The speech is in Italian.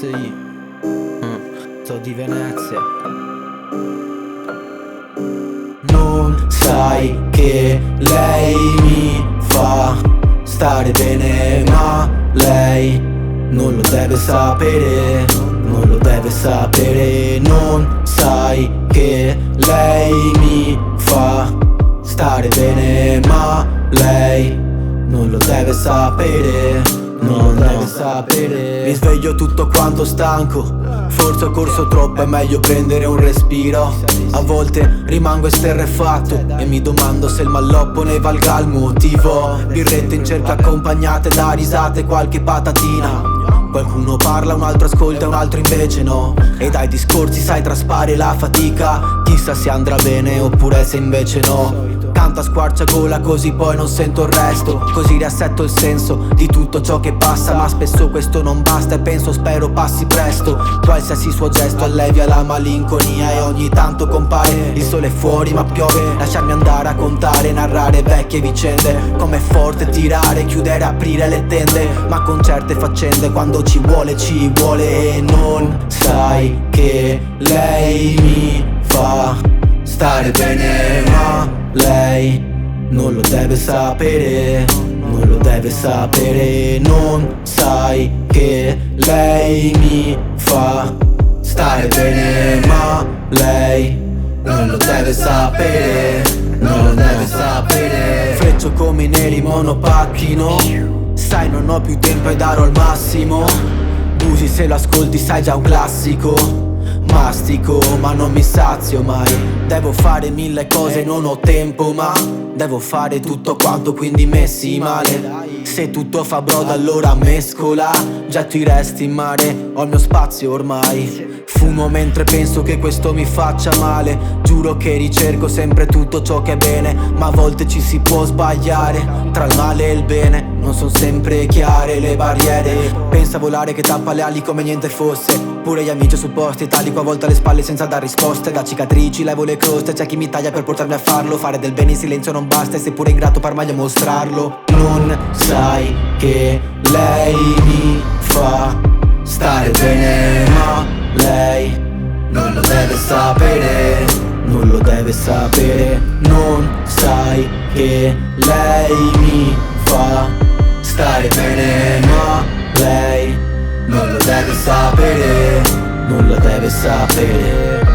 SI, Zoo di Venezia. Non sai che lei mi fa stare bene, ma lei non lo deve sapere, non lo deve sapere. Non sai che lei mi fa stare bene, ma lei non lo deve sapere, non lo deve sapere. Mi sveglio tutto quanto stanco, forse ho corso troppo, è meglio prendere un respiro. A volte rimango esterrefatto e mi domando se il malloppo ne valga il motivo. Birrette in cerca accompagnate da risate, qualche patatina. Qualcuno parla, un altro ascolta, un altro invece no. E dai discorsi sai traspare la fatica. Chissà se andrà bene oppure se invece no. Canto a squarciagola così poi non sento il resto. Così riassetto il senso di tutto ciò che passa. Ma spesso questo non basta e penso, spero passi presto. Qualsiasi suo gesto allevia la malinconia. E ogni tanto compare il sole fuori ma piove. Lasciarmi andare a contare, narrare vecchie vicende. Com'è forte tirare, chiudere, aprire le tende. Ma con certe faccende quando ci vuole e non sai che lei mi fa stare bene, ma lei non lo deve sapere, non lo deve sapere. Non sai che lei mi fa stare bene, ma lei non lo deve sapere, non lo deve sapere. Freccio come i neri monopacchino. Sai non ho più tempo e darò al massimo. Busi se lo ascolti sai già un classico. Mastico ma non mi sazio mai. Devo fare mille cose, non ho tempo ma devo fare tutto quanto, quindi messi male. Se tutto fa brodo allora mescola. Getto i resti in mare, ho il mio spazio ormai. Fumo mentre penso che questo mi faccia male. Giuro che ricerco sempre tutto ciò che è bene, ma a volte ci si può sbagliare. Tra il male e il bene non sono sempre chiare le barriere. Pensa a volare che tappa le ali come niente fosse. Pure gli amici supposti, tali a volte alle spalle senza dar risposte. Da cicatrici levo le croste, c'è chi mi taglia per portarmi a farlo. Fare del bene in silenzio non basta e seppure ingrato par meglio mostrarlo. Non sai che lei mi fa stare bene, ma lei non lo deve sapere, non lo deve sapere. Non sai che lei mi fa stare bene, ma lei non lo deve sapere, non lo deve sapere.